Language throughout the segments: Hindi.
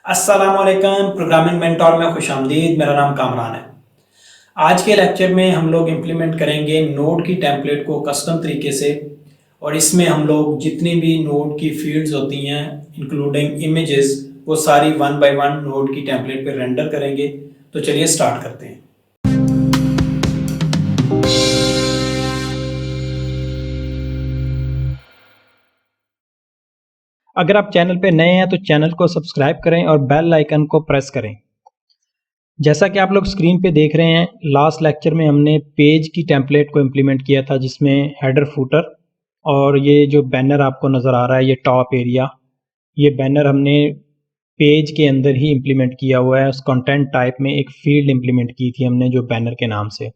अस्सलामुअलैकुम प्रोग्रामिंग मेंटोर में खुशामदीद। मेरा नाम कामरान है। आज के लेक्चर में हम लोग इम्प्लीमेंट करेंगे नोड की टेम्पलेट को कस्टम तरीके से, और इसमें हम लोग जितनी भी नोड की फील्ड्स होती हैं इंक्लूडिंग इमेजेस वो सारी वन बाय वन नोड की टेम्पलेट पे रेंडर करेंगे। तो चलिए स्टार्ट करते हैं। अगर आप चैनल पे नए हैं तो चैनल को सब्सक्राइब करें और बेल आइकन को प्रेस करें। जैसा कि आप लोग स्क्रीन पे देख रहे हैं, लास्ट लेक्चर में हमने पेज की टेम्पलेट को इम्प्लीमेंट किया था जिसमें हेडर फुटर और ये जो बैनर आपको नज़र आ रहा है ये टॉप एरिया, ये बैनर हमने पेज के अंदर ही इम्प्लीमेंट किया हुआ है। उस कंटेंट टाइप में एक फील्ड इम्प्लीमेंट की थी हमने जो बैनर के नाम से,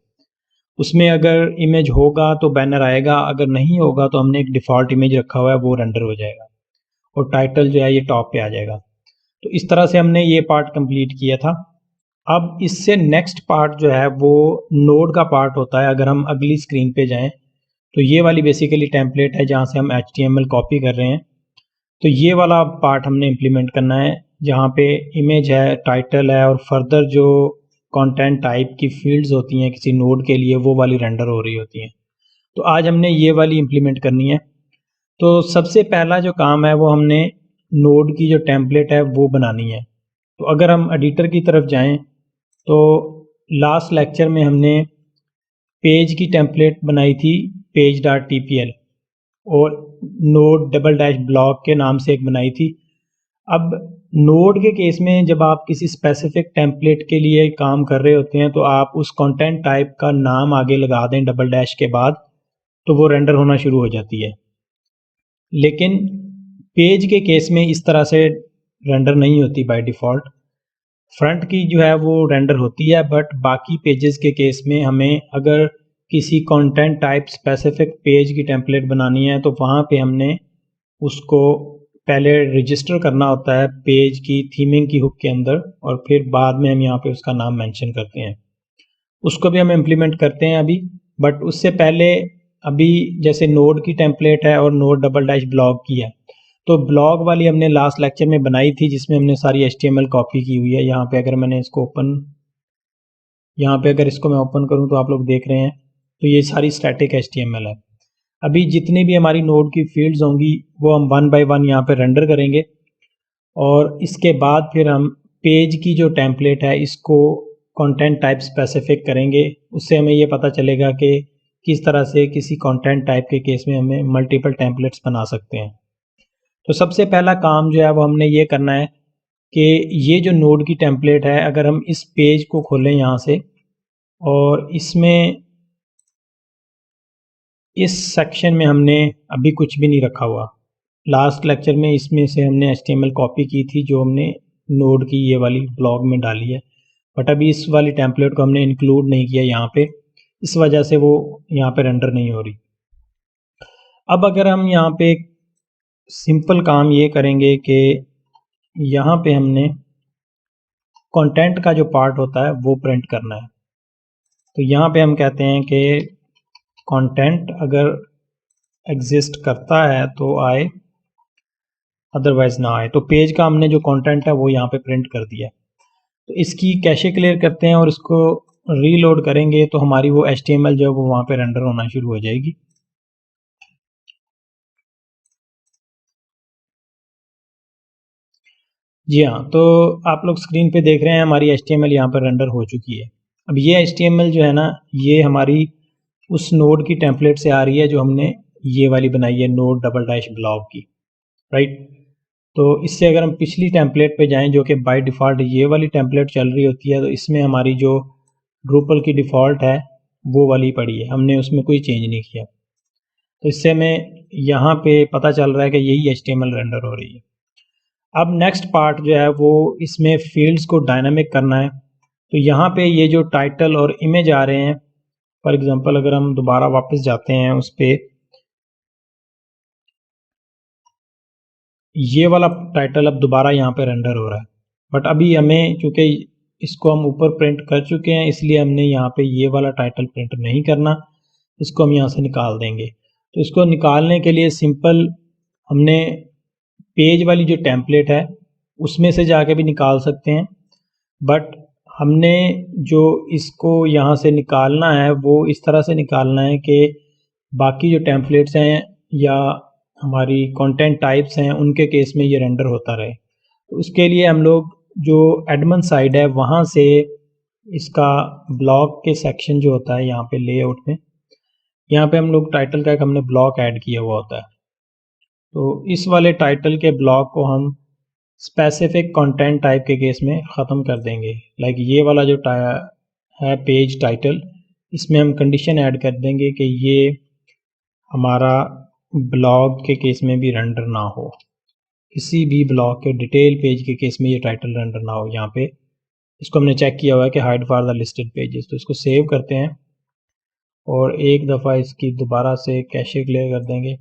उसमें अगर इमेज होगा तो बैनर आएगा, अगर नहीं होगा तो हमने एक डिफ़ॉल्ट इमेज रखा हुआ है वो रेंडर हो जाएगा और टाइटल जो है ये टॉप पे आ जाएगा। तो इस तरह से हमने ये पार्ट कंप्लीट किया था। अब इससे नेक्स्ट पार्ट जो है वो नोड का पार्ट होता है। अगर हम अगली स्क्रीन पे जाएं तो ये वाली बेसिकली टेम्पलेट है जहाँ से हम HTML कॉपी कर रहे हैं। तो ये वाला पार्ट हमने इम्प्लीमेंट करना है जहाँ पे इमेज है, टाइटल है और फर्दर जो कंटेंट टाइप की फील्ड्स होती हैं किसी नोड के लिए वो वाली रेंडर हो रही होती हैं। तो आज हमने ये वाली इम्प्लीमेंट करनी है। तो सबसे पहला जो काम है वो हमने नोड की जो टेम्पलेट है वो बनानी है। तो अगर हम एडिटर की तरफ जाएं तो लास्ट लेक्चर में हमने पेज की टेम्पलेट बनाई थी page.tpl और नोड डबल डैश ब्लॉक के नाम से एक बनाई थी। अब नोड के केस में जब आप किसी स्पेसिफिक टेम्पलेट के लिए काम कर रहे होते हैं तो आप उस कंटेंट टाइप का नाम आगे लगा दें डबल डैश के बाद, तो वो रेंडर होना शुरू हो जाती है। लेकिन पेज के केस में इस तरह से रेंडर नहीं होती बाय डिफ़ॉल्ट। फ्रंट की जो है वो रेंडर होती है, बट बाकी पेजेस के केस में हमें अगर किसी कंटेंट टाइप स्पेसिफिक पेज की टेम्पलेट बनानी है तो वहाँ पे हमने उसको पहले रजिस्टर करना होता है पेज की थीमिंग की हुक के अंदर, और फिर बाद में हम यहाँ पे उसका नाम मेंशन करते हैं। उसको भी हम इम्प्लीमेंट करते हैं अभी, बट उससे पहले अभी जैसे नोड की टेम्पलेट है और नोड डबल डैश ब्लॉग की है, तो ब्लॉग वाली हमने लास्ट लेक्चर में बनाई थी जिसमें हमने सारी HTML कॉपी की हुई है। यहाँ पे अगर मैंने इसको यहाँ पे अगर इसको मैं ओपन करूँ तो आप लोग देख रहे हैं तो ये सारी स्टैटिक HTML है। अभी जितनी भी हमारी नोड की फील्ड्स होंगी वो हम वन बाय वन यहाँ पे रेंडर करेंगे, और इसके बाद फिर हम पेज की जो टेम्पलेट है इसको कंटेंट टाइप स्पेसिफिक करेंगे। उससे हमें ये पता चलेगा कि किस तरह से किसी कंटेंट टाइप के केस में हमें मल्टीपल टेम्पलेट्स बना सकते हैं। तो सबसे पहला काम जो है वो हमने ये करना है कि ये जो नोड की टेम्पलेट है, अगर हम इस पेज को खोलें यहाँ से और इसमें इस सेक्शन में हमने अभी कुछ भी नहीं रखा हुआ। लास्ट लेक्चर में इसमें से हमने HTML कॉपी की थी जो हमने नोड की ये वाली ब्लॉग में डाली है, बट अभी इस वाली टेम्पलेट को हमने इंक्लूड नहीं किया यहाँ पे, इस वजह से वो यहाँ पे रेंडर नहीं हो रही। अब अगर हम यहाँ पे सिंपल काम ये करेंगे कि यहाँ पे हमने कंटेंट का जो पार्ट होता है वो प्रिंट करना है। तो यहाँ पे हम कहते हैं कि कंटेंट अगर एग्जिस्ट करता है तो आए, अदरवाइज ना आए। तो पेज का हमने जो कंटेंट है वो यहाँ पे प्रिंट कर दिया है। तो इसकी कैशे क्लियर करते हैं और इसको रीलोड करेंगे तो हमारी वो HTML जो है वो वहाँ पे रेंडर होना शुरू हो जाएगी। जी हाँ, तो आप लोग स्क्रीन पे देख रहे हैं हमारी HTML यहाँ पर रेंडर हो चुकी है। अब ये HTML जो है ना, ये हमारी उस नोड की टेम्पलेट से आ रही है जो हमने ये वाली बनाई है नोड डबल डैश ब्लॉग की, राइट। तो इससे अगर हम पिछली टेम्पलेट पे जाएं जो कि बाय डिफ़ॉल्ट ये वाली टेम्पलेट चल रही होती है, तो इसमें हमारी जो ड्रूपल की डिफ़ॉल्ट है वो वाली पड़ी है, हमने उसमें कोई चेंज नहीं किया। तो इससे हमें यहाँ पे पता चल रहा है कि यही HTML रेंडर हो रही है। अब नेक्स्ट पार्ट जो है वो इसमें फील्ड्स को डायनामिक करना है। तो यहाँ पे ये जो टाइटल और इमेज आ रहे हैं, फॉर एग्जांपल अगर हम दोबारा वापस जाते हैं उस पे, ये वाला टाइटल अब दोबारा यहाँ पे रेंडर हो रहा है, बट अभी हमें चूँकि इसको हम ऊपर प्रिंट कर चुके हैं इसलिए हमने यहाँ पे ये वाला टाइटल प्रिंट नहीं करना, इसको हम यहाँ से निकाल देंगे। तो इसको निकालने के लिए सिंपल हमने पेज वाली जो टेम्पलेट है उसमें से जाके भी निकाल सकते हैं, बट हमने जो इसको यहाँ से निकालना है वो इस तरह से निकालना है कि बाकी जो टेम्पलेट्स हैं या हमारी कंटेंट टाइप्स हैं उनके केस में ये रेंडर होता रहे। तो उसके लिए हम लोग जो एडमिन साइड है वहाँ से इसका ब्लॉक के सेक्शन जो होता है यहाँ पे लेआउट में, यहाँ पे हम लोग टाइटल का एक हमने ब्लॉक ऐड किया हुआ होता है। तो इस वाले टाइटल के ब्लॉक को हम स्पेसिफिक कंटेंट टाइप के केस में ख़त्म कर देंगे। लाइक ये वाला जो है पेज टाइटल, इसमें हम कंडीशन ऐड कर देंगे कि ये हमारा ब्लॉग के केस में भी रेंडर ना हो, किसी भी ब्लॉग के डिटेल पेज के केस में ये टाइटल रेंडर ना हो। यहाँ पे इसको हमने चेक किया हुआ है कि hide for the listed pages. तो इसको सेव करते हैं और एक दफ़ा इसकी दोबारा से कैशे क्लियर कर देंगे।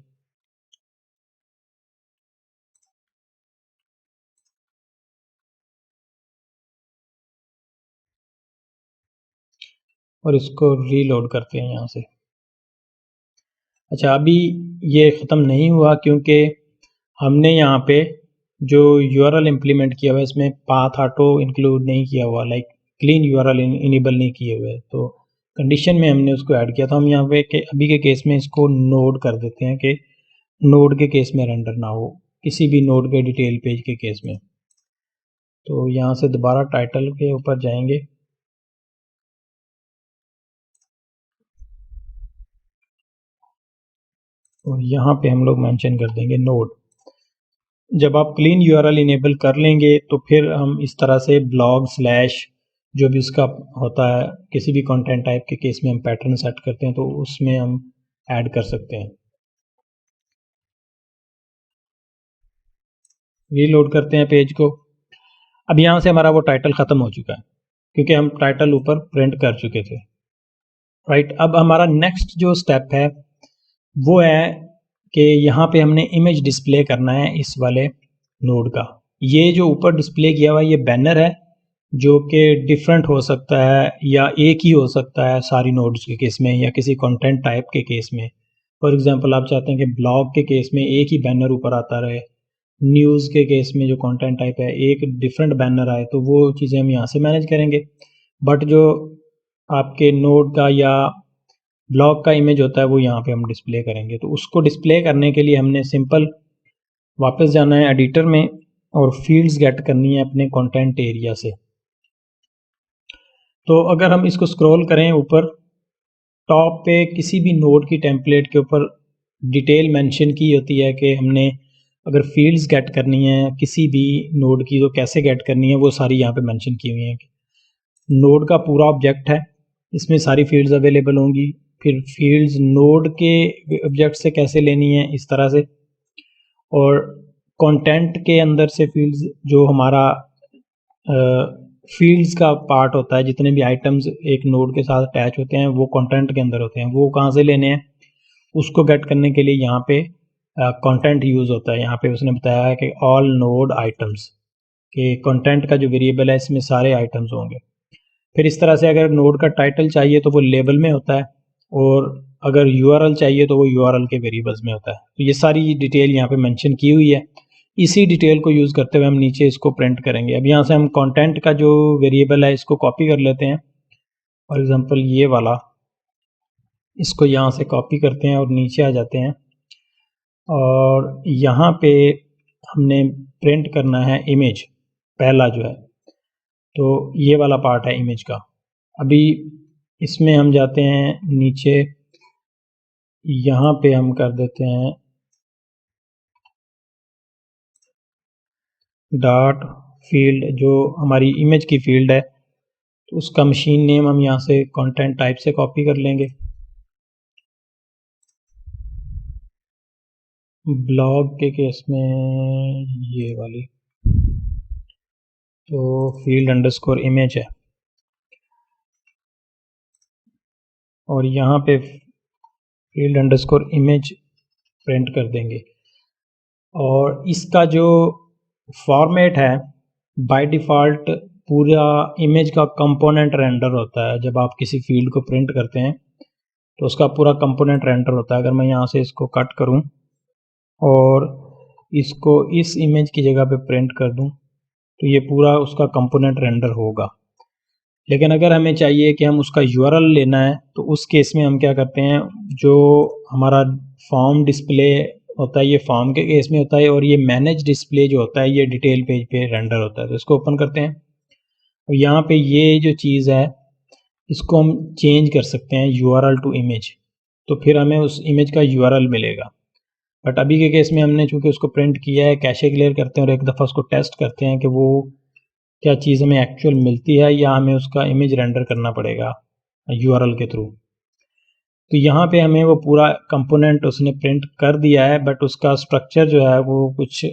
और इसको रीलोड करते हैं यहाँ से। अच्छा, अभी ये ख़त्म नहीं हुआ क्योंकि हमने यहाँ पे जो यूआरएल इम्प्लीमेंट किया हुआ है इसमें पाथ ऑटो इंक्लूड नहीं किया हुआ, लाइक क्लीन यूआरएल इनेबल नहीं किए हुए। तो कंडीशन में हमने उसको ऐड किया था। हम यहाँ पे के अभी के केस में इसको नोड कर देते हैं कि नोड के केस में रेंडर ना हो, किसी भी नोड के डिटेल पेज के केस में। तो यहाँ से दोबारा टाइटल के ऊपर जाएंगे और यहाँ पे हम लोग मेंशन कर देंगे नोड। जब आप क्लीन यूआरएल इनेबल कर लेंगे तो फिर हम इस तरह से ब्लॉग स्लैश जो भी उसका होता है किसी भी कंटेंट टाइप के केस में हम पैटर्न सेट करते हैं तो उसमें हम ऐड कर सकते हैं। रीलोड करते हैं पेज को। अब यहाँ से हमारा वो टाइटल ख़त्म हो चुका है क्योंकि हम टाइटल ऊपर प्रिंट कर चुके थे, राइट। अब हमारा नेक्स्ट जो स्टेप है वो है कि यहाँ पे हमने इमेज डिस्प्ले करना है इस वाले नोड का। ये जो ऊपर डिस्प्ले किया हुआ है ये बैनर है जो कि डिफरेंट हो सकता है या एक ही हो सकता है सारी नोड्स के केस में या किसी कंटेंट टाइप के केस में। फॉर एग्जांपल आप चाहते हैं कि ब्लॉग के केस में एक ही बैनर ऊपर आता रहे, न्यूज़ के केस में जो कंटेंट टाइप है एक डिफरेंट बैनर आए, तो वो चीज़ें हम यहाँ से मैनेज करेंगे। बट जो आपके नोड का या ब्लॉग का इमेज होता है वो यहाँ पे हम डिस्प्ले करेंगे। तो उसको डिस्प्ले करने के लिए हमने सिंपल वापस जाना है एडिटर में और फील्ड्स गेट करनी है अपने कंटेंट एरिया से। तो अगर हम इसको स्क्रॉल करें ऊपर टॉप पे किसी भी नोड की टेम्पलेट के ऊपर डिटेल मेंशन की होती है कि हमने अगर फील्ड्स गेट करनी है किसी भी नोड की तो कैसे गेट करनी है, वो सारी यहाँ पे मेंशन की हुई है। नोड का पूरा ऑब्जेक्ट है, इसमें सारी फील्ड्स अवेलेबल होंगी। फिर फील्ड्स नोड के ऑब्जेक्ट से कैसे लेनी है इस तरह से, और कंटेंट के अंदर से फील्ड्स जो हमारा फील्ड्स का पार्ट होता है, जितने भी आइटम्स एक नोड के साथ अटैच होते हैं वो कंटेंट के अंदर होते हैं, वो कहाँ से लेने हैं उसको गेट करने के लिए यहाँ पे कंटेंट यूज़ होता है। यहाँ पे उसने बताया है कि ऑल नोड आइटम्स के कंटेंट का जो वेरिएबल है इसमें सारे आइटम्स होंगे। फिर इस तरह से अगर नोड का टाइटल चाहिए तो वो लेबल में होता है और अगर यूआरएल चाहिए तो वो यूआरएल के वेरिएबल्स में होता है। तो ये सारी डिटेल यहाँ पे मेंशन की हुई है। इसी डिटेल को यूज़ करते हुए हम नीचे इसको प्रिंट करेंगे। अब यहाँ से हम कंटेंट का जो वेरिएबल है इसको कॉपी कर लेते हैं। फॉर एग्जांपल ये वाला, इसको यहाँ से कॉपी करते हैं और नीचे आ जाते हैं और यहाँ पे हमने प्रिंट करना है इमेज पहला जो है, तो ये वाला पार्ट है इमेज का। अभी इसमें हम जाते हैं नीचे, यहाँ पे हम कर देते हैं डॉट फील्ड, जो हमारी इमेज की फील्ड है तो उसका मशीन नेम हम यहाँ से कंटेंट टाइप से कॉपी कर लेंगे। ब्लॉग के केस में ये वाली तो फील्ड अंडरस्कोर इमेज है और यहाँ पे फील्ड अंडरस्कोर इमेज प्रिंट कर देंगे। और इसका जो फॉर्मेट है बाय डिफ़ॉल्ट पूरा इमेज का कंपोनेंट रेंडर होता है। जब आप किसी फील्ड को प्रिंट करते हैं तो उसका पूरा कंपोनेंट रेंडर होता है। अगर मैं यहाँ से इसको कट करूँ और इसको इस इमेज की जगह पे प्रिंट कर दूँ तो ये पूरा उसका कंपोनेंट रेंडर होगा। लेकिन अगर हमें चाहिए कि हम उसका यूआरएल लेना है तो उस केस में हम क्या करते हैं, जो हमारा फॉर्म डिस्प्ले होता है ये फॉर्म के केस में होता है, और ये मैनेज डिस्प्ले जो होता है ये डिटेल पेज पे रेंडर होता है। तो इसको ओपन करते हैं और यहाँ पे ये जो चीज़ है इसको हम चेंज कर सकते हैं यूआरएल टू इमेज, तो फिर हमें उस इमेज का यूआरएल मिलेगा। बट अभी के केस में हमने चूँकि उसको प्रिंट किया है, कैशे क्लियर करते हैं और एक दफ़ा उसको टेस्ट करते हैं कि वो क्या चीज़ हमें एक्चुअल मिलती है या हमें उसका इमेज रेंडर करना पड़ेगा यूआरएल के थ्रू। तो यहाँ पे हमें वो पूरा कंपोनेंट उसने प्रिंट कर दिया है, बट उसका स्ट्रक्चर जो है वो कुछ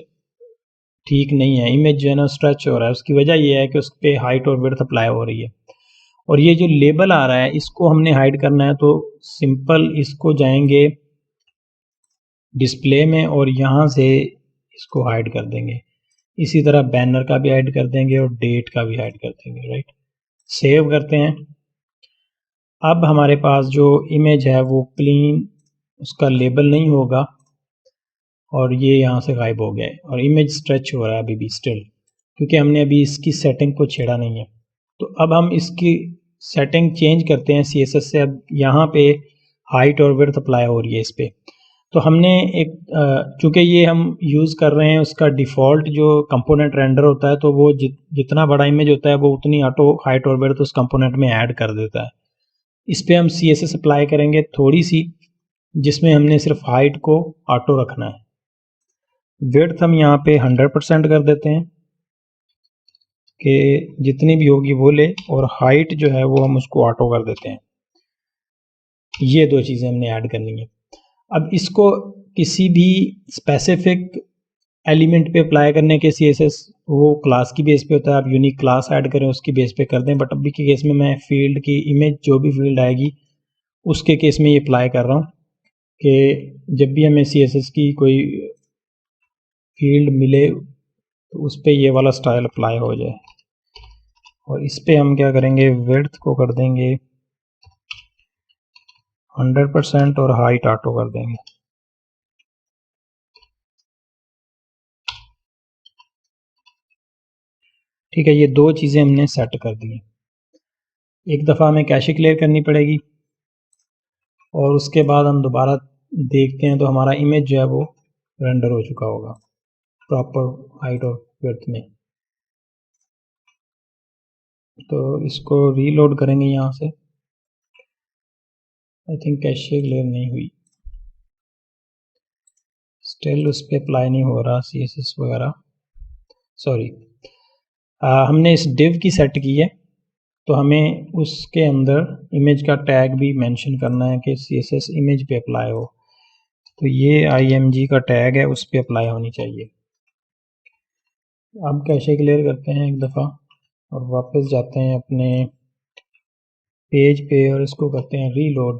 ठीक नहीं है। इमेज जो है ना स्ट्रेच हो रहा है, उसकी वजह ये है कि उस पर हाइट और विड्थ अप्लाई हो रही है। और ये जो लेबल आ रहा है इसको हमने हाइड करना है, तो सिंपल इसको जाएंगे डिस्प्ले में और यहाँ से इसको हाइड कर देंगे। इसी तरह बैनर का भी हाइड कर देंगे और डेट का भी हाइड कर देंगे। राइट, सेव करते हैं। अब हमारे पास जो इमेज है वो क्लीन, उसका लेबल नहीं होगा और ये यहाँ से गायब हो गया है और इमेज स्ट्रेच हो रहा है अभी भी स्टिल, क्योंकि हमने अभी इसकी सेटिंग को छेड़ा नहीं है। तो अब हम इसकी सेटिंग चेंज करते हैं CSS से। अब यहाँ पे हाइट और विड्थ अप्लाई हो रही है इस पर। तो हमने एक चूँकि ये हम यूज़ कर रहे हैं उसका डिफ़ॉल्ट जो कंपोनेंट रेंडर होता है, तो वो जितना बड़ा इमेज होता है वो उतनी ऑटो हाइट और विड्थ उस कंपोनेंट में ऐड कर देता है। इस पर हम CSS अप्लाई करेंगे थोड़ी सी, जिसमें हमने सिर्फ हाइट को ऑटो रखना है। विड्थ हम यहाँ पे 100% कर देते हैं कि जितनी भी होगी वो ले, और हाइट जो है वो हम उसको ऑटो कर देते हैं। ये दो चीज़ें हमने ऐड करनी है। अब इसको किसी भी स्पेसिफिक एलिमेंट पे अप्लाई करने के CSS वो क्लास की बेस पे होता है। आप यूनिक क्लास ऐड करें उसकी बेस पे कर दें, बट अभी के केस में मैं फील्ड की इमेज जो भी फील्ड आएगी उसके केस में ये अप्लाई कर रहा हूँ कि जब भी हमें CSS की कोई फील्ड मिले तो उस पर ये वाला स्टाइल अप्लाई हो जाए। और इस पर हम क्या करेंगे, विड्थ को कर देंगे 100% और हाइट ऑटो कर देंगे। ठीक है, ये दो चीज़ें हमने सेट कर दी। एक दफ़ा हमें कैशे क्लियर करनी पड़ेगी और उसके बाद हम दोबारा देखते हैं तो हमारा इमेज जो है वो रेंडर हो चुका होगा प्रॉपर हाइट और विड्थ में। तो इसको रीलोड करेंगे यहाँ से। आई थिंक कैशे क्लियर नहीं हुई, स्टिल उस पर अप्लाई नहीं हो रहा CSS वगैरह। सॉरी, हमने इस div की सेट की है, तो हमें उसके अंदर इमेज का टैग भी मेंशन करना है कि CSS इमेज पे अप्लाई हो। तो ये img का टैग है, उस पर अप्लाई होनी चाहिए। अब कैशे क्लियर करते हैं एक दफ़ा और वापस जाते हैं अपने पेज पे और इसको करते हैं रीलोड।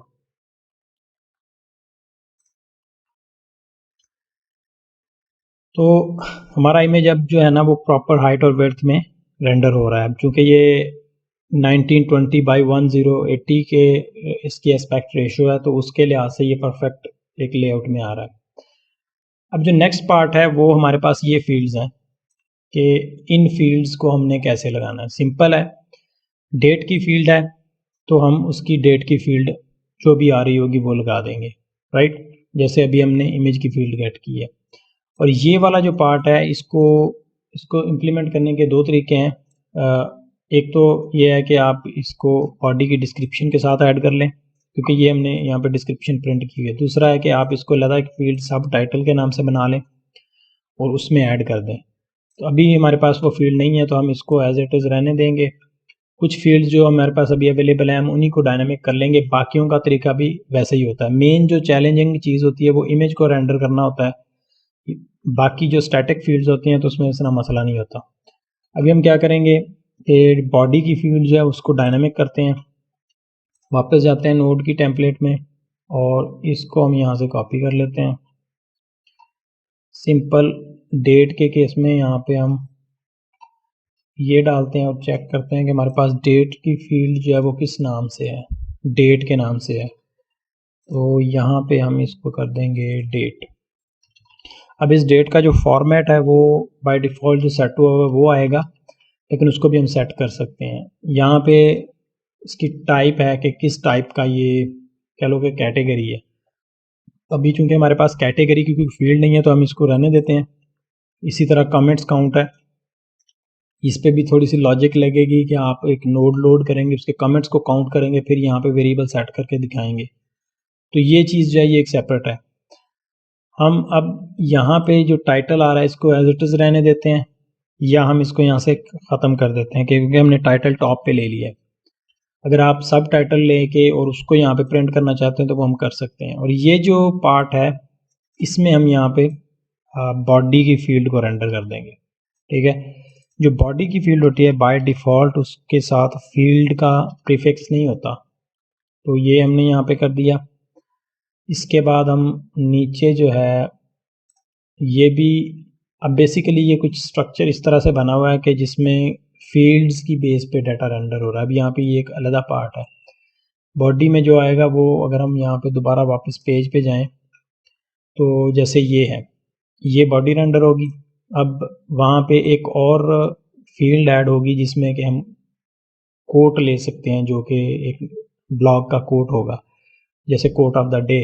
तो हमारा इमेज अब जो है ना वो प्रॉपर हाइट और विड्थ में रेंडर हो रहा है। अब चूँकि ये 1920 बाई 1080 के इसकी एस्पेक्ट रेशियो है, तो उसके लिहाज से ये परफेक्ट एक लेआउट में आ रहा है। अब जो नेक्स्ट पार्ट है वो हमारे पास ये फील्ड्स हैं कि इन फील्ड्स को हमने कैसे लगाना है। सिंपल है, डेट की फील्ड है तो हम उसकी डेट की फील्ड जो भी आ रही होगी वो लगा देंगे। राइट, जैसे अभी हमने इमेज की फील्ड गेट की है। और ये वाला जो पार्ट है इसको इम्प्लीमेंट करने के दो तरीके हैं। एक तो ये है कि आप इसको बॉडी की डिस्क्रिप्शन के साथ ऐड कर लें, क्योंकि ये हमने यहाँ पे डिस्क्रिप्शन प्रिंट की हुई है। दूसरा है कि आप इसको अलग एक फील्ड सब टाइटल के नाम से बना लें और उसमें ऐड कर दें। तो अभी हमारे पास वो फील्ड नहीं है तो हम इसको एज इट इज़ रहने देंगे। कुछ फील्ड जो हमारे पास अभी अवेलेबल है हम उन्हीं को डायनामिक कर लेंगे, बाकियों का तरीका भी वैसे ही होता है। मेन जो चैलेंजिंग चीज़ होती है वो इमेज को रेंडर करना होता है, बाकी जो स्टैटिक फील्ड्स होती हैं तो उसमें इतना मसला नहीं होता। अभी हम क्या करेंगे कि बॉडी की फील्ड जो है उसको डायनामिक करते हैं। वापस जाते हैं नोड की टेम्पलेट में और इसको हम यहाँ से कॉपी कर लेते हैं। सिंपल डेट के केस में यहाँ पे हम ये डालते हैं और चेक करते हैं कि हमारे पास डेट की फील्ड जो है वो किस नाम से है, डेट के नाम से है। तो यहाँ पे हम इसको कर देंगे डेट। अब इस डेट का जो फॉर्मेट है वो बाय डिफ़ॉल्ट जो सेट हुआ हुआ वो आएगा, लेकिन उसको भी हम सेट कर सकते हैं। यहाँ पे इसकी टाइप है कि किस टाइप का ये कह लो कि कैटेगरी है। अभी चूंकि हमारे पास कैटेगरी की कोई फील्ड नहीं है तो हम इसको रहने देते हैं। इसी तरह कमेंट्स काउंट है, इस पे भी थोड़ी सी लॉजिक लगेगी कि आप एक नोड लोड करेंगे, उसके कमेंट्स को काउंट करेंगे, फिर यहाँ पे वेरिएबल सेट करके दिखाएंगे। तो ये चीज़ जो है ये एक सेपरेट है। हम अब यहाँ पे जो टाइटल आ रहा है इसको एज इट इज़ रहने देते हैं, या हम इसको यहाँ से ख़त्म कर देते हैं क्योंकि हमने टाइटल टॉप पे ले लिया है। अगर आप सब टाइटल लेके और उसको यहाँ पे प्रिंट करना चाहते हैं तो वो हम कर सकते हैं। और ये जो पार्ट है इसमें हम यहाँ पे बॉडी की फील्ड को रेंडर कर देंगे। ठीक है, जो बॉडी की फील्ड होती है बाय डिफ़ॉल्ट उसके साथ फील्ड का प्रीफिक्स नहीं होता, तो ये हमने यहाँ पे कर दिया। इसके बाद हम नीचे जो है ये भी, अब बेसिकली ये कुछ स्ट्रक्चर इस तरह से बना हुआ है कि जिसमें फील्ड्स की बेस पे डाटा रेंडर हो रहा है। अब यहाँ पे ये एक अलग पार्ट है। बॉडी में जो आएगा वो, अगर हम यहाँ पे दोबारा वापस पेज पे जाएं तो जैसे ये है, ये बॉडी रेंडर होगी। अब वहाँ पे एक और फील्ड ऐड होगी जिसमें कि हम कोट ले सकते हैं, जो कि एक ब्लॉग का कोट होगा, जैसे कोट ऑफ द डे।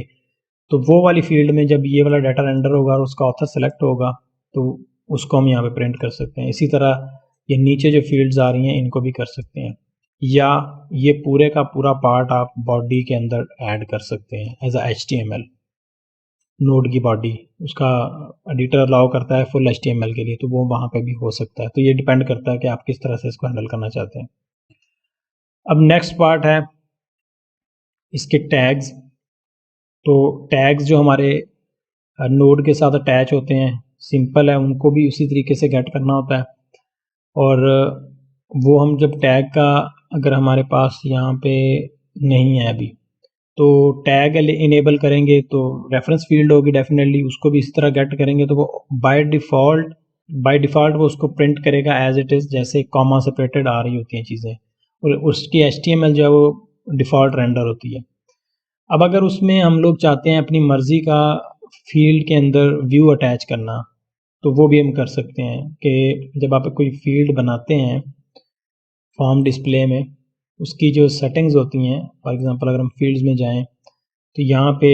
तो वो वाली फील्ड में जब ये वाला डाटा रेंडर होगा और उसका ऑथर सेलेक्ट होगा तो उसको हम यहाँ पे प्रिंट कर सकते हैं। इसी तरह ये नीचे जो फील्ड्स आ रही हैं इनको भी कर सकते हैं, या ये पूरे का पूरा पार्ट आप बॉडी के अंदर ऐड कर सकते हैं एज अ HTML। नोड की बॉडी उसका एडिटर अलाउ करता है फुल HTML के लिए, तो वो वहाँ पे भी हो सकता है। तो ये डिपेंड करता है कि आप किस तरह से इसको हैंडल करना चाहते हैं। अब नेक्स्ट पार्ट है इसके टैग्स। तो टैग्स जो हमारे नोड के साथ अटैच होते हैं, सिंपल है, उनको भी उसी तरीके से गेट करना होता है। और वो हम जब टैग का, अगर हमारे पास यहाँ पे नहीं है अभी, तो टैग इनेबल करेंगे तो रेफरेंस फील्ड होगी डेफिनेटली, उसको भी इसी तरह गेट करेंगे तो वो बाय डिफ़ॉल्ट वो उसको प्रिंट करेगा एज इट इज़, जैसे कॉमा सेपरेटेड आ रही होती हैं चीज़ें, और उसकी HTML जो है वो डिफ़ॉल्ट रेंडर होती है। अब अगर उसमें हम लोग चाहते हैं अपनी मर्ज़ी का फील्ड के अंदर व्यू अटैच करना, तो वो भी हम कर सकते हैं कि जब आप कोई फील्ड बनाते हैं फॉर्म डिस्प्ले में, उसकी जो सेटिंग्स होती हैं, फॉर एग्जांपल अगर हम फील्ड्स में जाएं तो यहाँ पे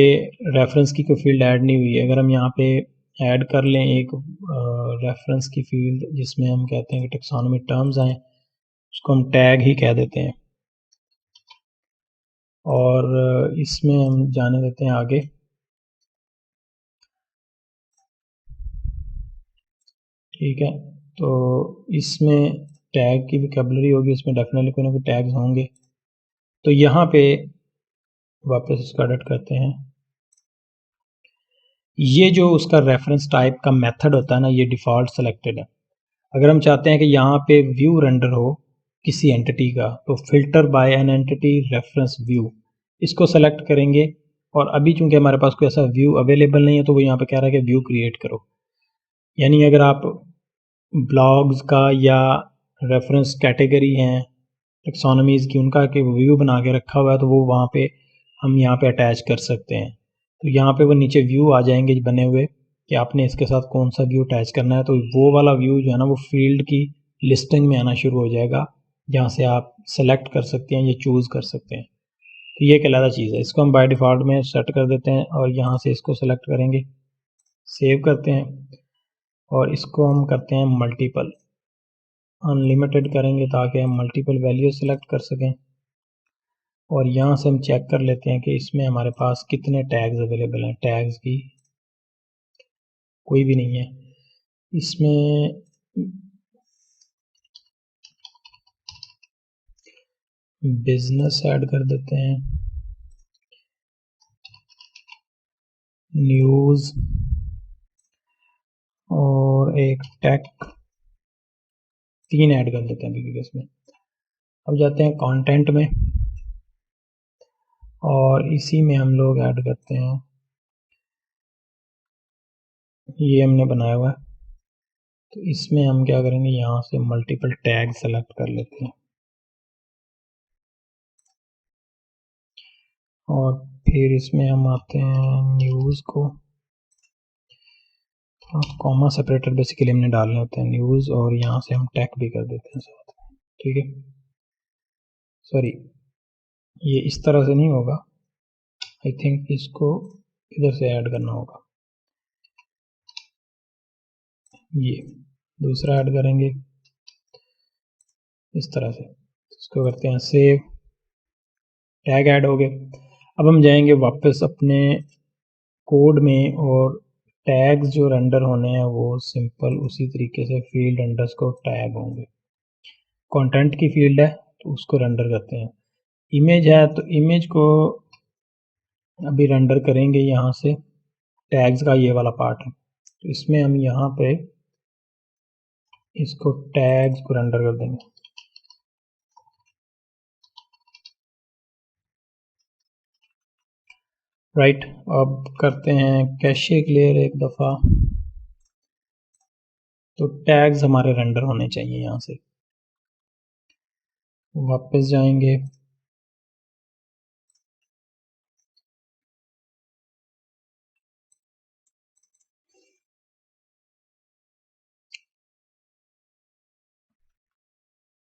रेफरेंस की कोई फील्ड ऐड नहीं हुई है। अगर हम यहाँ पे ऐड कर लें एक रेफरेंस की फील्ड जिसमें हम कहते हैं कि टेक्सोनोमी टर्म्स आए, उसको हम टैग ही कह देते हैं, और इसमें हम जाने देते हैं आगे। ठीक है, तो इसमें टैग की वोकैबुलरी होगी, उसमें डेफिनेटली कोई ना कोई टैग्स होंगे। तो यहाँ पे वापस इसको एडिट करते हैं। ये जो उसका रेफरेंस टाइप का मेथड होता है ना, ये डिफ़ॉल्ट सेलेक्टेड है। अगर हम चाहते हैं कि यहाँ पे व्यू रेंडर हो किसी एंटिटी का, तो filter by an entity reference view, इसको सेलेक्ट करेंगे। और अभी चूंकि हमारे पास कोई ऐसा व्यू अवेलेबल नहीं है तो वो यहाँ पे कह रहा है कि व्यू क्रिएट करो। यानी अगर आप ब्लॉग्स का या रेफरेंस कैटेगरी हैं टेक्सोनोमीज़ की, उनका कि व्यू बना के रखा हुआ है तो वो वहाँ पे हम यहाँ पे अटैच कर सकते हैं। तो यहाँ पे वो नीचे व्यू आ जाएंगे बने हुए कि आपने इसके साथ कौन सा व्यू अटैच करना है। तो वो वाला व्यू जो है ना वो फील्ड की लिस्टिंग में आना शुरू हो जाएगा, जहाँ से आप सेलेक्ट कर सकते हैं या चूज़ कर सकते हैं। तो ये एक अलग चीज़ है, इसको हम बाय डिफ़ॉल्ट में सेट कर देते हैं और यहाँ से इसको सेलेक्ट करेंगे, सेव करते हैं, और इसको हम करते हैं मल्टीपल, अनलिमिटेड करेंगे ताकि हम मल्टीपल वैल्यू सेलेक्ट कर सकें। और यहाँ से हम चेक कर लेते हैं कि इसमें हमारे पास कितने टैग्स अवेलेबल हैं। टैग्स की कोई भी नहीं है इसमें। बिजनेस ऐड कर देते हैं, न्यूज़, और एक टेक, 3 ऐड कर देते हैं क्योंकि इसमें। अब जाते हैं कंटेंट में और इसी में हम लोग ऐड करते हैं, ये हमने बनाया हुआ है। तो इसमें हम क्या करेंगे, यहाँ से मल्टीपल टैग सेलेक्ट कर लेते हैं और फिर इसमें हम आते हैं न्यूज़ को, कॉमा सेपरेटर बेसिकली हमने डालने होते हैं न्यूज़, और यहाँ से हम टैग भी कर देते हैं साथ में, ठीक है। सॉरी, ये इस तरह से नहीं होगा, आई थिंक इसको इधर से ऐड करना होगा। ये दूसरा ऐड करेंगे इस तरह से, इसको करते हैं सेव, टैग ऐड हो गए। अब हम जाएंगे वापस अपने कोड में, और टैग्स जो रेंडर होने हैं वो सिंपल उसी तरीके से फील्ड अंडरस्कोर टैग होंगे। कंटेंट की फील्ड है तो उसको रेंडर करते हैं। इमेज है तो इमेज को अभी रेंडर करेंगे यहाँ से, टैग्स का ये वाला पार्ट है, तो इसमें हम यहाँ पे इसको टैग्स को रेंडर कर देंगे। राइट, अब करते हैं कैशे क्लियर एक दफ़ा, तो टैग्स हमारे रेंडर होने चाहिए। यहाँ से वापस जाएंगे,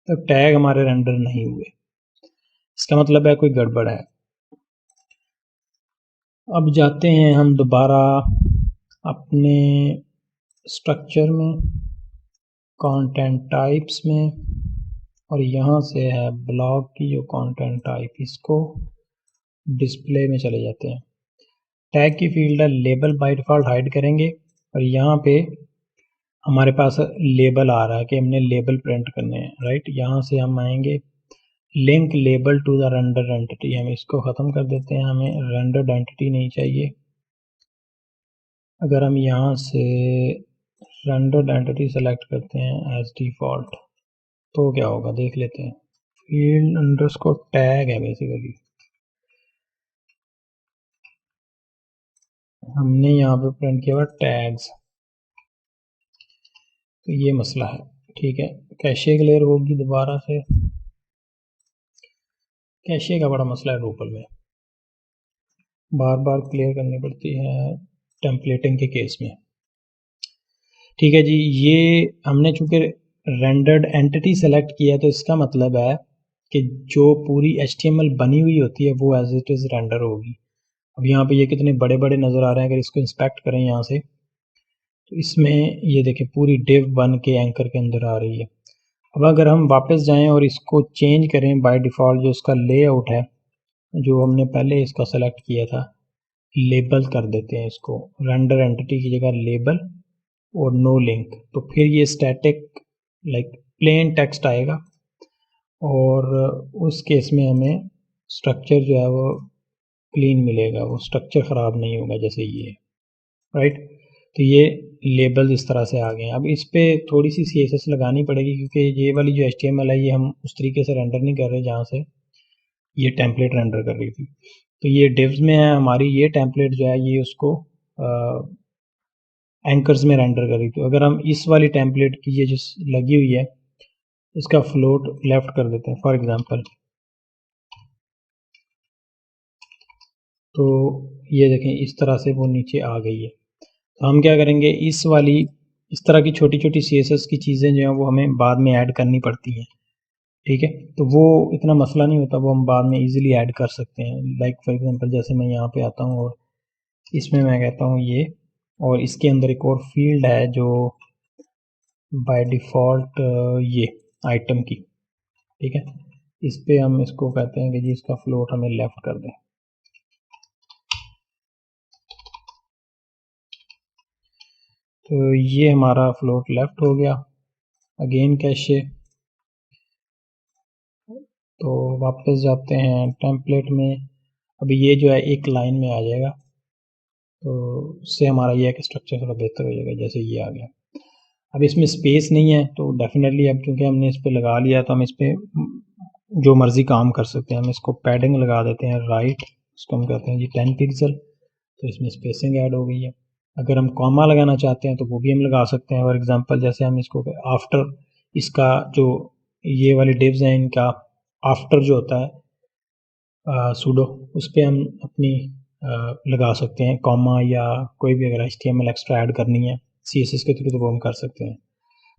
तो टैग हमारे रेंडर नहीं हुए, इसका मतलब है कोई गड़बड़ है। अब जाते हैं हम दोबारा अपने स्ट्रक्चर में, कंटेंट टाइप्स में, और यहाँ से है ब्लॉक की जो कंटेंट टाइप, इसको डिस्प्ले में चले जाते हैं। टैग की फील्ड है लेबल, बाय डिफ़ॉल्ट हाइड करेंगे, और यहाँ पे हमारे पास लेबल आ रहा है कि हमने लेबल प्रिंट करने हैं। राइट, यहाँ से हम आएंगे link label to the rendered entity, हम इसको ख़त्म कर देते हैं, हमें रेंडर्ड एंटिटी नहीं चाहिए। अगर हम यहाँ से रेंडर्ड एंटिटी सेलेक्ट करते हैं एज डिफ़ॉल्ट, तो क्या होगा देख लेते हैं। फील्ड अंडरस्कोर टैग है बेसिकली, हमने यहाँ पे प्रिंट किया हुआ टैग्स, तो ये मसला है। ठीक है, कैशे क्लियर होगी दोबारा से, कैशे का बड़ा मसला है ड्रूपल में, बार बार क्लियर करनी पड़ती है टेम्पलेटिंग के केस में। ठीक है जी, ये हमने चूँकि रेंडर्ड एंटिटी सेलेक्ट किया, तो इसका मतलब है कि जो पूरी HTML बनी हुई होती है वो एज इट इज़ रेंडर होगी। अब यहाँ पे ये कितने बड़े बड़े नज़र आ रहे हैं, अगर इसको इंस्पेक्ट करें यहाँ से, तो इसमें ये देखें पूरी डिव बन के एंकर के अंदर आ रही है। अब अगर हम वापस जाएं और इसको चेंज करें, बाय डिफ़ॉल्ट जो इसका लेआउट है जो हमने पहले इसका सेलेक्ट किया था, लेबल कर देते हैं इसको, रेंडर एंटिटी की जगह लेबल और नो लिंक, तो फिर ये स्टैटिक लाइक प्लेन टेक्स्ट आएगा, और उस केस में हमें स्ट्रक्चर जो है वो क्लीन मिलेगा, वो स्ट्रक्चर ख़राब नहीं होगा जैसे ये है। राइट, तो ये लेबल इस तरह से आ गए हैं। अब इस पे थोड़ी सी CSS लगानी पड़ेगी, क्योंकि ये वाली जो HTML है ये हम उस तरीके से रेंडर नहीं कर रहे जहाँ से ये टेम्पलेट रेंडर कर रही थी। तो ये डिव्स में है हमारी, ये टेम्पलेट जो है ये उसको एंकर्स में रेंडर कर रही थी। अगर हम इस वाली टेम्पलेट की ये जो लगी हुई है इसका फ्लोट लेफ्ट कर देते हैं फॉर एग्जांपल, तो ये देखें इस तरह से वो नीचे आ गई है। तो हम क्या करेंगे, इस वाली इस तरह की छोटी छोटी CSS की चीज़ें जो हैं वो हमें बाद में ऐड करनी पड़ती हैं। ठीक है, तो वो इतना मसला नहीं होता, वो हम बाद में इजीली ऐड कर सकते हैं। लाइक फॉर एग्जांपल जैसे मैं यहाँ पे आता हूँ और इसमें मैं कहता हूँ ये, और इसके अंदर एक और फील्ड है जो बाय डिफ़ॉल्ट ये आइटम की, ठीक है, इस पे हम इसको कहते हैं कि जी इसका फ्लोट हमें लेफ़्ट कर दें। तो ये हमारा फ्लोट लेफ़्ट हो गया। अगेन कैशे, तो वापस जाते हैं टेम्पलेट में, अभी ये जो है एक लाइन में आ जाएगा, तो उससे हमारा ये है कि स्ट्रक्चर थोड़ा बेहतर हो जाएगा जैसे ये आ गया। अब इसमें स्पेस नहीं है तो डेफिनेटली अब क्योंकि हमने इस पर लगा लिया तो हम इस पर जो मर्ज़ी काम कर सकते हैं। हम इसको पैडिंग लगा देते हैं राइट, इसको हम कहते हैं जी 10 पिक्सल, तो इसमें स्पेसिंग ऐड हो गई है। अगर हम कॉमा लगाना चाहते हैं तो वो भी हम लगा सकते हैं। फॉर एग्जांपल जैसे हम इसको आफ्टर, इसका जो ये वाली डिव्स हैं इनका आफ्टर जो होता है सूडो, उस पर हम अपनी लगा सकते हैं कॉमा, या कोई भी अगर HTML एक्स्ट्रा ऐड करनी है CSS के थ्रू, तो वो हम कर सकते हैं।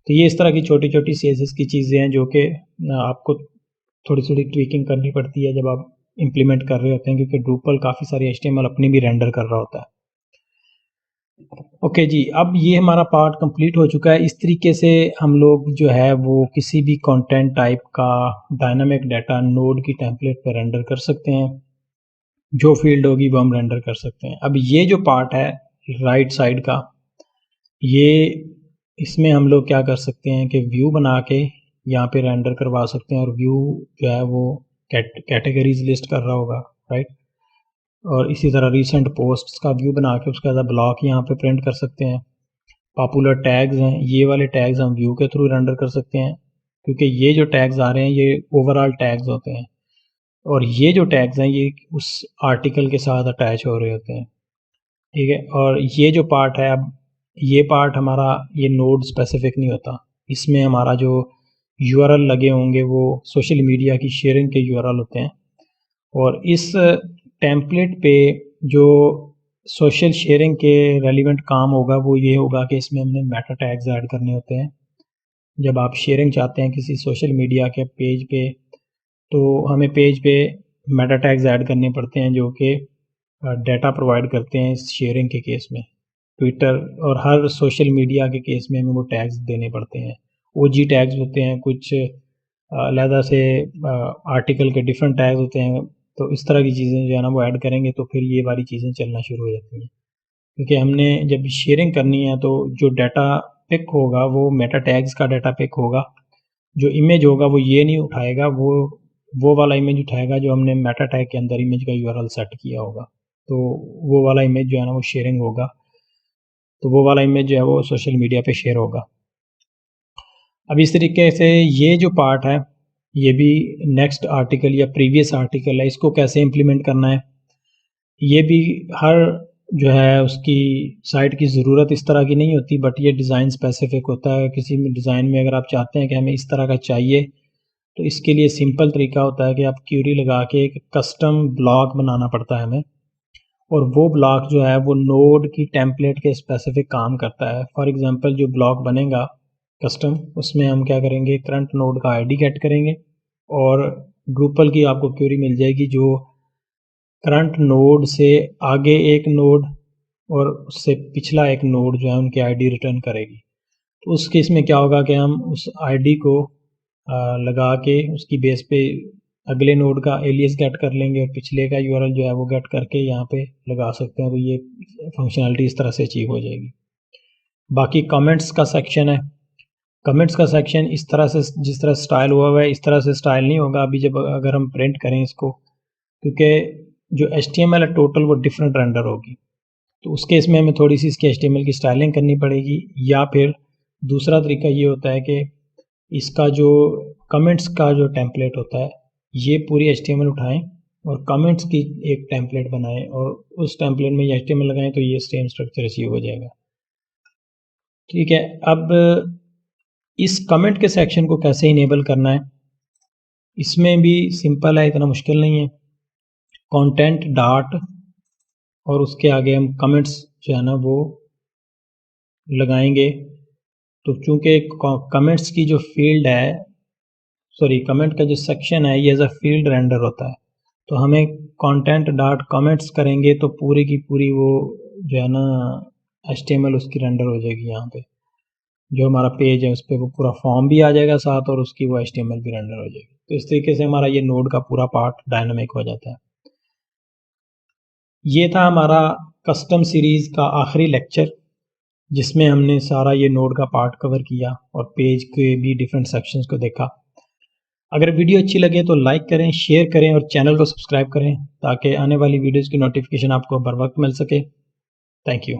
तो ये इस तरह की छोटी छोटी CSS की चीज़ें हैं जो कि आपको थोड़ी थोड़ी ट्विकिंग करनी पड़ती है जब आप इम्प्लीमेंट कर रहे होते हैं, क्योंकि Drupal काफ़ी सारी HTML अपनी भी रेंडर कर रहा होता है। ओके जी, अब ये हमारा पार्ट कंप्लीट हो चुका है। इस तरीके से हम लोग जो है वो किसी भी कंटेंट टाइप का डायनामिक डाटा नोड की टेम्पलेट पर रेंडर कर सकते हैं। जो फील्ड होगी वो हम रेंडर कर सकते हैं। अब ये जो पार्ट है राइट साइड का, ये इसमें हम लोग क्या कर सकते हैं कि व्यू बना के यहाँ पे रेंडर करवा सकते हैं, और व्यू जो है वो कैटेगरीज लिस्ट कर रहा होगा, राइट। और इसी तरह रीसेंट पोस्ट्स का व्यू बना के उसका एज अ ब्लॉक यहाँ पे प्रिंट कर सकते हैं। पॉपुलर टैग्स हैं, ये वाले टैग्स हम व्यू के थ्रू रेंडर कर सकते हैं, क्योंकि ये जो टैग्स आ रहे हैं ये ओवरऑल टैग्स होते हैं, और ये जो टैग्स हैं ये उस आर्टिकल के साथ अटैच हो रहे होते हैं, ठीक है। और ये जो पार्ट है, अब ये पार्ट हमारा ये नोड स्पेसिफिक नहीं होता, इसमें हमारा जो URL लगे होंगे वो सोशल मीडिया की शेयरिंग के URL होते हैं। और इस टेम्पलेट पे जो सोशल शेयरिंग के रेलिवेंट काम होगा वो ये होगा कि इसमें हमने मेटा टैग्स ऐड करने होते हैं। जब आप शेयरिंग चाहते हैं किसी सोशल मीडिया के पेज पे, तो हमें पेज पे मेटा टैग्स ऐड करने पड़ते हैं जो कि डाटा प्रोवाइड करते हैं इस शेयरिंग के केस में। ट्विटर और हर सोशल मीडिया के केस में हमें वो टैग्स देने पड़ते हैं। OG टैग्स होते हैं, कुछ अलहदा से आर्टिकल के डिफरेंट टैग्स होते हैं। तो इस तरह की चीज़ें जो है ना वो ऐड करेंगे तो फिर ये वाली चीज़ें चलना शुरू हो जाती हैं, क्योंकि हमने जब शेयरिंग करनी है तो जो डाटा पिक होगा वो मेटा टैग्स का डाटा पिक होगा। जो इमेज होगा वो ये नहीं उठाएगा, वो वाला इमेज उठाएगा जो हमने मेटा टैग के अंदर इमेज का URL सेट किया होगा। तो वो वाला इमेज जो है ना वो शेयरिंग होगा, तो वो वाला इमेज जो है वो सोशल मीडिया पे शेयर होगा। अब इस तरीके से ये जो पार्ट है ये भी नेक्स्ट आर्टिकल या प्रीवियस आर्टिकल है, इसको कैसे इम्प्लीमेंट करना है, ये भी हर जो है उसकी साइट की ज़रूरत इस तरह की नहीं होती, बट ये डिज़ाइन स्पेसिफिक होता है। किसी में डिज़ाइन में अगर आप चाहते हैं कि हमें इस तरह का चाहिए, तो इसके लिए सिंपल तरीका होता है कि आप क्यूरी लगा के एक कस्टम ब्लॉक बनाना पड़ता है हमें, और वो ब्लॉक जो है वो नोड की टेम्पलेट के स्पेसिफिक काम करता है। फॉर एग्जांपल जो ब्लॉक बनेगा कस्टम, उसमें हम क्या करेंगे, करंट नोड का ID गेट करेंगे, और ड्रूपल की आपको क्यूरी मिल जाएगी जो करंट नोड से आगे एक नोड और उससे पिछला एक नोड जो है उनकी ID रिटर्न करेगी। तो उस केस में क्या होगा कि हम उस ID को लगा के उसकी बेस पे अगले नोड का एलियस गेट कर लेंगे, और पिछले का URL जो है वो गेट करके यहाँ पे लगा सकते हैं। तो ये फंक्शनलिटी इस तरह से अचीव हो जाएगी। बाकी कमेंट्स का सेक्शन है, कमेंट्स का सेक्शन इस तरह से जिस तरह स्टाइल हुआ है इस तरह से स्टाइल नहीं होगा अभी जब अगर हम प्रिंट करें इसको, क्योंकि जो HTML है टोटल वो डिफरेंट रेंडर होगी। तो उस केस में हमें थोड़ी सी इसकी HTML की स्टाइलिंग करनी पड़ेगी, या फिर दूसरा तरीका ये होता है कि इसका जो कमेंट्स का जो टेम्पलेट होता है ये पूरी HTML उठाएं और कमेंट्स की एक टेम्पलेट बनाएं, और उस टेम्पलेट में ये HTML लगाएं तो ये सेम स्ट्रक्चर अचीव हो जाएगा। ठीक है, अब इस कमेंट के सेक्शन को कैसे इनेबल करना है, इसमें भी सिंपल है, इतना मुश्किल नहीं है। कंटेंट डॉट और उसके आगे हम कमेंट्स जो है ना वो लगाएंगे। तो चूंकि कमेंट्स की जो फील्ड है, सॉरी कमेंट का जो सेक्शन है ये एज अ फील्ड रेंडर होता है, तो हमें कंटेंट डॉट कमेंट्स करेंगे तो पूरी की पूरी वो जो है ना HTML उसकी रेंडर हो जाएगी। यहाँ पे जो हमारा पेज है उस पर वो पूरा फॉर्म भी आ जाएगा साथ, और उसकी वो HTML भी रेंडर हो जाएगी। तो इस तरीके से हमारा ये नोड का पूरा पार्ट डायनामिक हो जाता है। ये था हमारा कस्टम सीरीज़ का आखिरी लेक्चर, जिसमें हमने सारा ये नोड का पार्ट कवर किया और पेज के भी डिफरेंट सेक्शंस को देखा। अगर वीडियो अच्छी लगे तो लाइक करें, शेयर करें और चैनल को सब्सक्राइब करें ताकि आने वाली वीडियोज़ की नोटिफिकेशन आपको बर वक्त मिल सके। Thank you.